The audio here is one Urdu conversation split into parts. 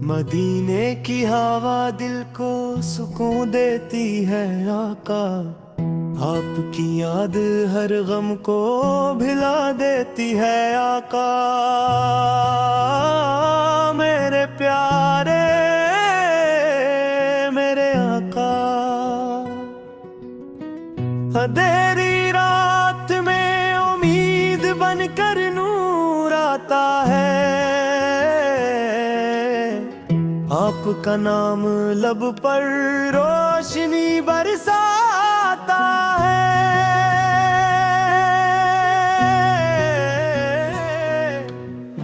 مدینے کی ہوا دل کو سکون دیتی ہے آقا، آپ کی یاد ہر غم کو بھلا دیتی ہے آقا۔ میرے پیارے میرے آقا، اندھیری رات میں امید بن کر نور آتا ہے، آپ کا نام لب پر روشنی برساتا ہے۔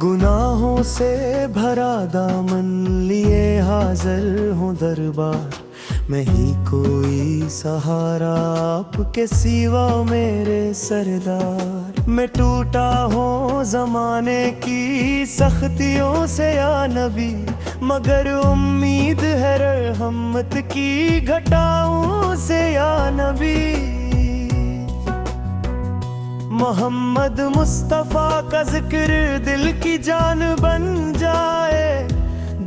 گناہوں سے بھرا دامن لیے حاضر ہوں دربار، میں ہی کوئی سہارا آپ کے سوا میرے سردار۔ میں ٹوٹا ہوں زمانے کی سختیوں سے یا نبی، مگر امید ہے رحمت کی گھٹاؤں سے یا نبی۔ محمد مصطفیٰ کا ذکر دل کی جان بن جائے،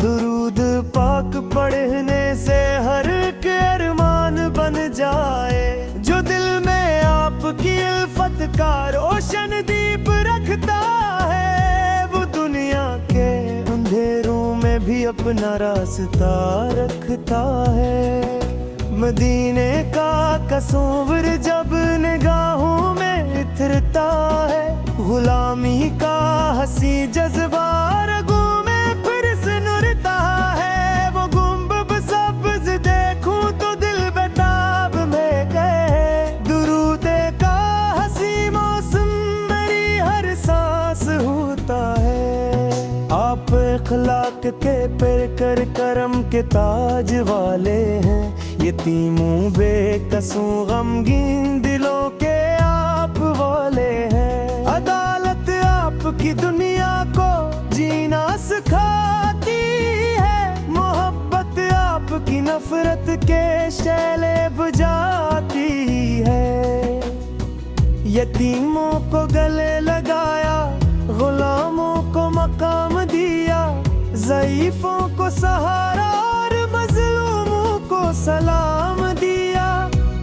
درود پاک پڑھنے سے ہر ایک ارمان بن جائے۔ جو دل میں آپ کی الفت کا روشن دیپ رکھتا ہے، وہ دنیا کے اندھیروں میں بھی اپنا راستہ رکھتا ہے۔ مدینے کا تصور جب نگاہوں میں اترتا ہے، غلامی کا حسین جذبہ رگوں میں پھر سے نورتا ہے۔ وہ گنبد سبز دیکھوں تو دل بیتاب میں گئے، درود کا حسین موسم میری ہر سانس ہوتا ہے۔ آپ اخلاق کے پر کر کرم کے تاج والے ہیں، یتیموں بے کسوں غمگین دلوں کے آپ والے ہیں۔ عدالت آپ کی دنیا کو جینا سکھاتی ہے، محبت آپ کی نفرت کے شعلے بجھاتی ہے۔ یتیموں کو گلے لگایا، غلاموں کو مقام دیا، ضعیفوں کو سہارا اور مظلوموں کو سلام دیا۔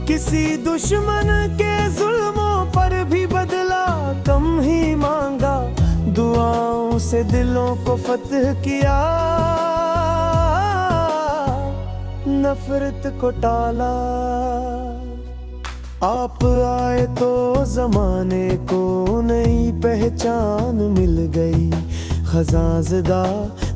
کسی دشمن کے ظلموں پر بھی بدلہ کم ہی مانگا، دعاؤں سے دلوں کو فتح کیا، نفرت کو ٹالا۔ آپ آئے تو زمانے کو نئی پہچان مل گئی، خزاں زدہ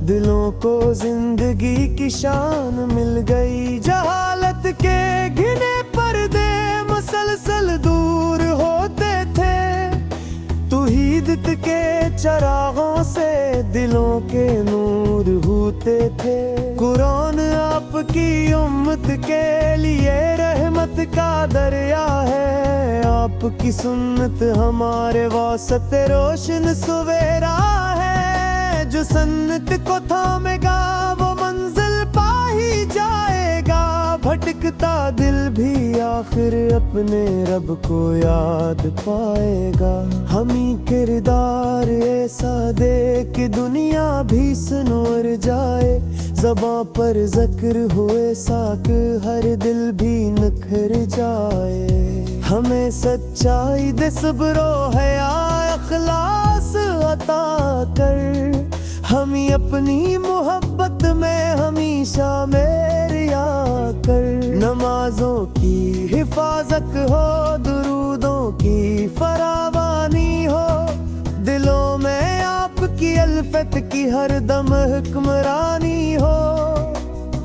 دلوں کو زندگی کی شان مل گئی۔ جہالت کے گھنے پردے مسلسل دور ہوتے تھے، توحید کے چراغوں سے دلوں کے نور ہوتے تھے۔ قرآن آپ کی امت کے لیے رحمت کا دریا ہے، آپ کی سنت ہمارے واسطے روشن سویرا ہے۔ جو سنت کو تھامے گا وہ منزل پا ہی جائے گا، بھٹکتا دل بھی آخر اپنے رب کو یاد پائے گا۔ ہمیں کردار ایسا دے کہ دنیا بھی سنور جائے، زباں پر ذکر ہوئے ساک ہر دل بھی نکھر جائے۔ ہمیں سچائی دے صبر و حیا اخلاص عطا کر، ہمیں اپنی محبت میں ہمیشہ میریا کر۔ نمازوں کی حفاظت ہو، درودوں کی فراوانی ہو، دلوں میں آپ کی الفت کی ہر دم حکمرانی ہو۔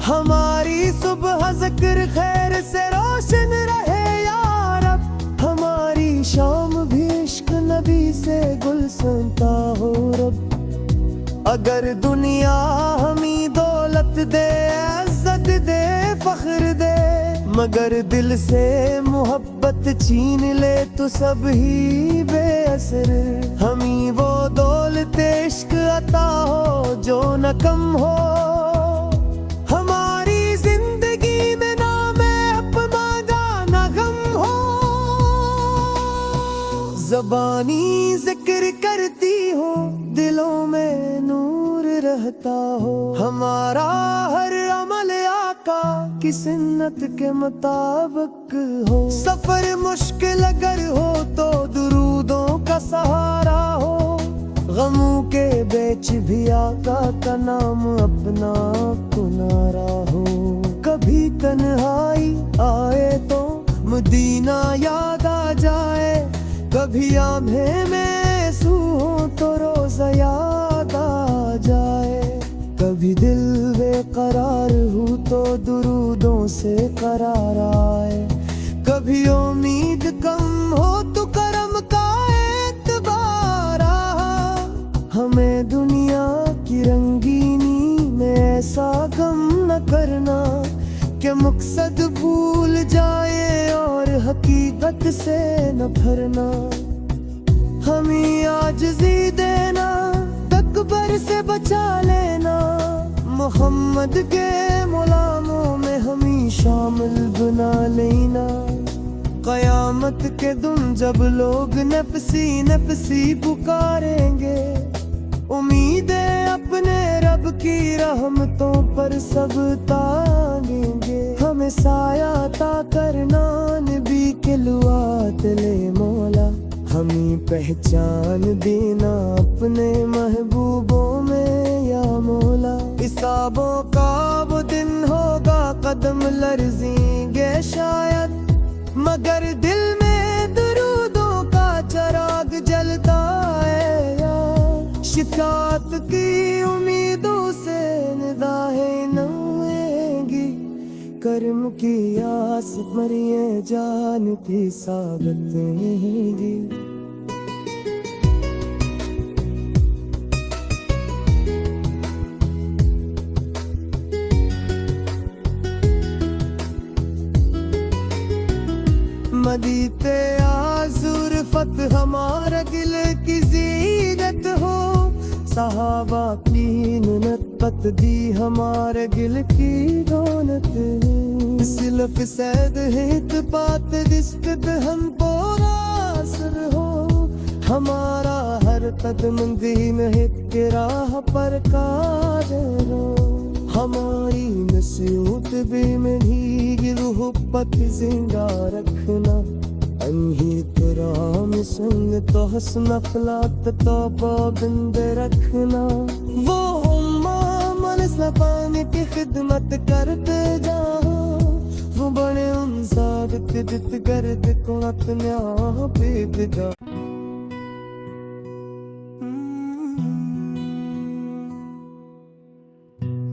ہماری صبح ذکر خیر سے روشن رہے یا رب، ہماری شام بھی عشق نبی سے گلشنتا ہو رب۔ اگر دنیا ہمیں دولت دے، عزت دے، فخر دے، مگر دل سے محبت چھین لے تو سب ہی بے اثر۔ ہمیں وہ دولت عشق عطا ہو جو نہ کم ہو، ہماری زندگی میں نہ محب مانگا نہ غم ہو۔ زبانی ذکر کرتی ہو دلوں میں نور رہتا ہو ہمارا ہر عمل آقا کی سنت کے مطابق ہو سفر مشکل اگر ہو تو درودوں کا سہارا ہو غموں کے بیچ بھی آقا کا نام اپنا کنارا ہو کبھی تنہائی آئے تو مدینہ یاد آ جائے کبھی آنکھیں میں سو ہو تو روزہ یاد آ جائے کبھی دل بے قرار ہو تو درودوں سے قرار آئے کبھی امید کم ہو تو کرم کا اعتبار آ ہمیں دنیا کی رنگینی میں ایسا غم نہ کرنا کہ مقصد بھول جائے اور حقیقت سے نہ بھرنا ہمیں عاجزی دینا تکبر سے بچا لینا محمد کے غلاموں میں ہمیں شامل بنا لینا قیامت کے دن جب لوگ نفسی نفسی پکاریں گے امیدیں اپنے رب کی رحمتوں پر سب تانگیں گے ہمیں سایہ عطا کرنا نبی کے لوات لے مولا ہمیں پہچان دینا اپنے محبوبوں میں یا مولا حسابوں کا وہ دن ہوگا قدم لرزیں گے شاید مگر دل میں درودوں کا چراغ جلتا ہے یا شفاعت کی امیدوں سے نگاہیں نمائیں گی کرم کی آس مریے جانتی ساغتیں گی مدیتے آزور فتح ہمارا دل کی زینت ہو صحابہ کی ننت دی ہمارے گل کی رونت سلف سید ہت پات دست ہم پورا اثر ہو ہمارا ہر قدم دین ہت کے راہ پر قادر ہو ہماری نصیحت بھی منہی روحبت زندہ رکھنا انہی کرام سنگ تو حسن اخلاق تو پابند رکھنا وہ من سپانے کی خدمت کرتے جاؤ وہ بڑے ان سادت جت گرد کو اپنے آپ جا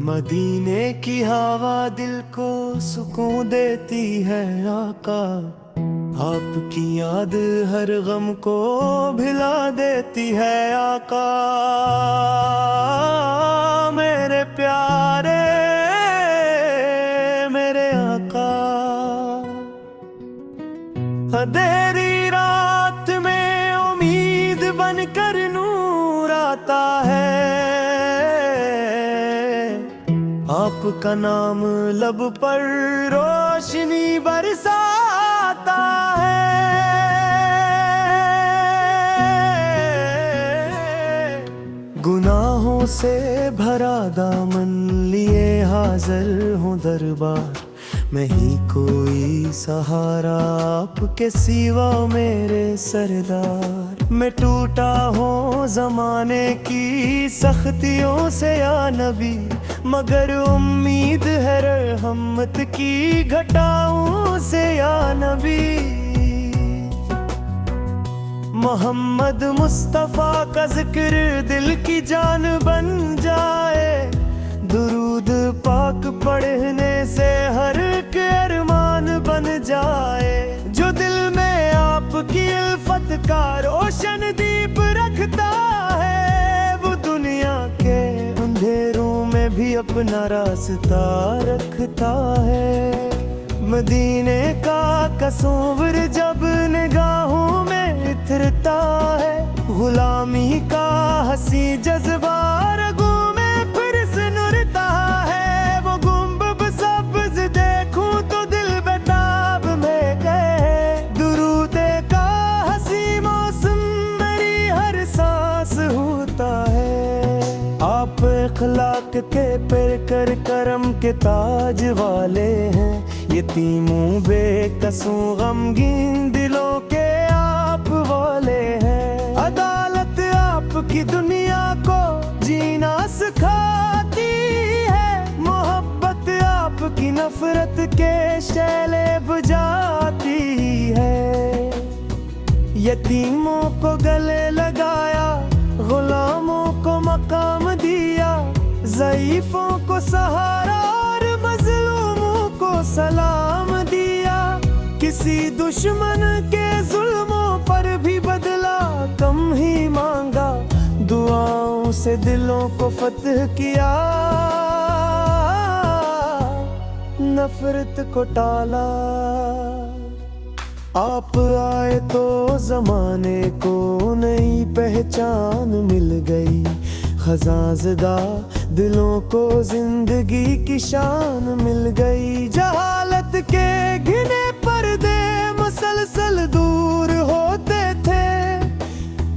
مدینے کی ہوا دل کو سکون دیتی ہے آقا آپ کی یاد ہر غم کو بھلا دیتی ہے آقا میرے پیارے میرے آقا اندھیری رات میں امید بن کر نور آتا ہے آپ کا نام لب پر روشنی برساتا ہے گناہوں سے بھرا دامن لیے حاضر ہوں دربار میں ہی کوئی سہارا آپ کے سوا میرے سردار میں ٹوٹا ہوں زمانے کی سختیوں سے یا نبی مگر امید ہے رحمت کی گھٹاؤں سے یا نبی محمد مصطفیٰ کا ذکر دل کی جان بن جائے درود پاک پڑھنے سے ہر ایک ارمان بن جائے جو دل میں آپ کی الفت کا روشن دیپ رکھتا ہے وہ دنیا کے اندھیروں میں بھی اپنا راستہ رکھتا ہے مدینے کا تصور جب نگاہوں میں اترتا ہے غلامی کا حسین جذبہ رگوں میں پھر سے نورتا ہے وہ گنبد سبز دیکھوں تو دل بیتاب میں گئے درود کا حسین موسم اخلاق کے پر کر کرم کے تاج والے ہیں، یتیموں بے قصوں غمگین دلوں کے آپ والے ہیں۔ عدالت آپ کی دنیا کو جینا سکھاتی ہے، محبت آپ کی نفرت کے شعلے بجھاتی ہے۔ یتیموں کو گلے لگایا، غلاموں کو مقام دیا، ضعیفوں کو سہارا اور مظلوموں کو سلام دیا۔ کسی دشمن کے ظلموں پر بھی بدلہ کم ہی مانگا، دعاؤں سے دلوں کو فتح کیا، نفرت کو ٹالا۔ آپ آئے تو زمانے کو نئی پہچان مل گئی، خزاں زدہ دلوں کو زندگی کی شان مل گئی۔ جہالت کے گھنے پردے مسلسل دور ہوتے تھے،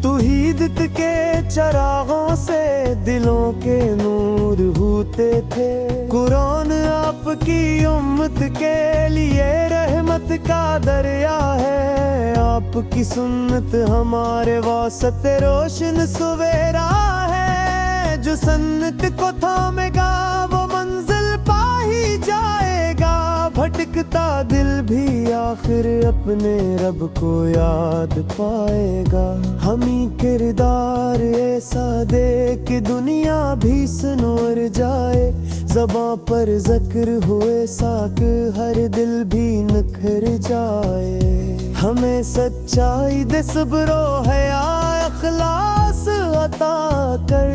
توحید کے چراغوں سے دلوں کے نور ہوتے تھے۔ قرآن آپ کی امت کے لیے رحمت کا دریا ہے، آپ کی سنت ہمارے واسطے روشن سویرا ہے۔ جو سنت کو تھامے گا وہ منزل پا ہی جائے گا، بھٹکتا دل بھی آخر اپنے رب کو یاد پائے گا۔ ہمیں کردار ایسا دے کہ دنیا بھی سنور جائے، زباں پر ذکر ہوئے ساک ہر دل بھی نکھر جائے۔ ہمیں سچائی دے صبر و حیا اخلاص عطا کر،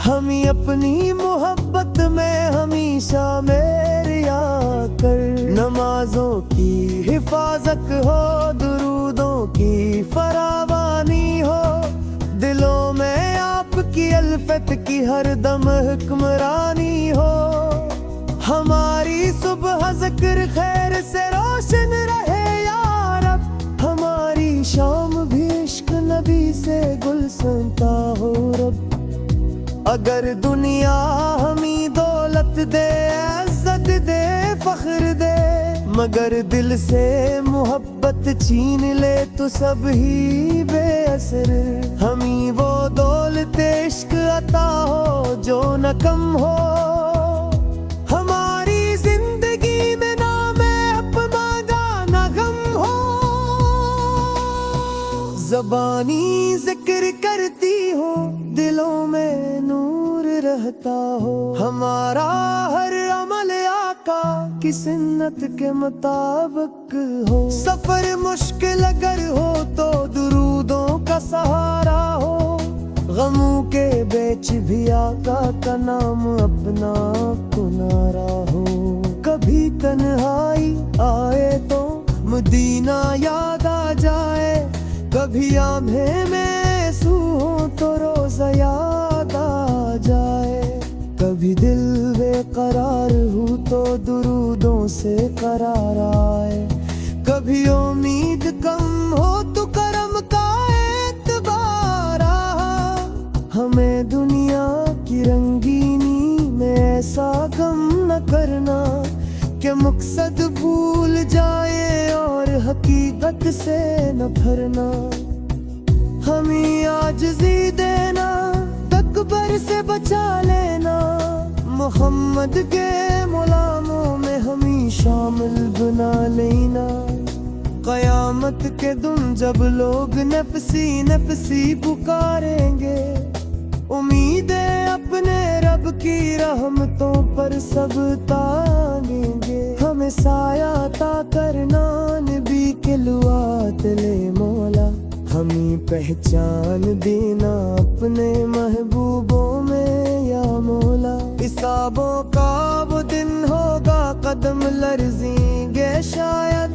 ہمیں اپنی محبت میں ہمیشہ میریا کر۔ نمازوں کی حفاظت ہو، درودوں کی فراوانی ہو، دلوں میں آپ کی الفت کی ہر دم حکمرانی ہو۔ ہماری صبح ذکر خیر سے روشن رہے یا رب، ہماری شام بھی عشق نبی سے گلشنتا ہو رب۔ اگر دنیا ہمیں دولت دے، عزت دے، فخر دے، مگر دل سے محبت چھین لے تو سب ہی بے اثر۔ ہمیں وہ دولت عشق عطا ہو جو نہ کم ہو، ہماری زندگی میں نہ محب مانگا نہ غم ہو۔ زبانی ذکر کرتی ہو، دلوں میں نور رہتا ہو، ہمارا ہر عمل آقا کی سنت کے مطابق ہو۔ سفر مشکل اگر ہو تو درودوں کا سہارا ہو، غموں کے بیچ بھی آقا کا نام اپنا کنارا ہو۔ کبھی تنہائی آئے تو مدینہ یاد آ جائے، کبھی آنکھیں میں سو ہو تو روزہ یاد آ جائے، کبھی دل بے قرار ہو تو درودوں سے قرار آئے، کبھی امید کم ہو تو کرم کا اعتبار آ۔ ہمیں دنیا کی رنگینی میں ایسا غم نہ کرنا کہ مقصد بھول جائے اور حقیقت سے نہ پھرنا۔ ہمیں عاجزی دینا، تکبر سے بچا لینا، محمد کے غلاموں میں ہمیں شامل بنا لینا۔ قیامت کے دن جب لوگ نفسی نفسی پکاریں گے، امیدیں اپنے رب کی رحمتوں پر سب تانگیں گے۔ ہمیں سایہ عطا کرنا نبی کے لوات لے مولا، ہمیں پہچان دینا اپنے محبوبوں میں یا مولا۔ حسابوں کا وہ دن ہوگا قدم لرزیں گے شاید،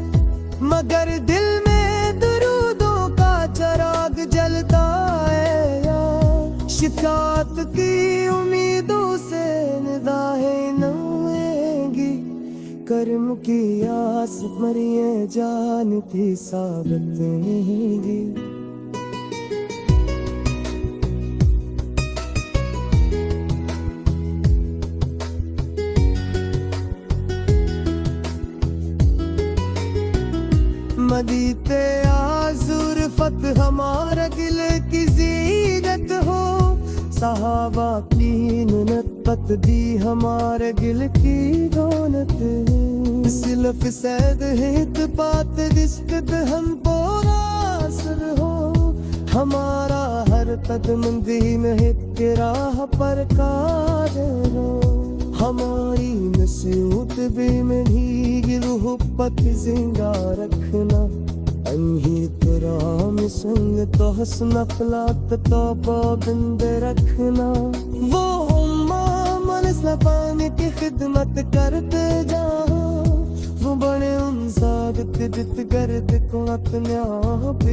مگر دل میں درودوں کا چراغ جلتا ہے یا شفاعت کی امیدوں سے نداہیں نمائیں گی۔ کرم کی آس مریے جانتی ثابت نہیں گی۔ تے آزور فت ہمارا دل کی زینت ہو صحابہ کی ننت دی ہمارے گل کی دولت سلف سید ہت بات رشت ہم پورا سر ہو ہمارا ہر قدم دین ہت راہ پر قادر ہو ہماری نصیحت بے منی روح پت زندہ رکھنا انہی ترام سنگ تو حسن اخلاق تو پابند رکھنا وہ من سبان کی خدمت کرتے جہاں وہ بڑے ان سادت دت گرد کو اپنے آپ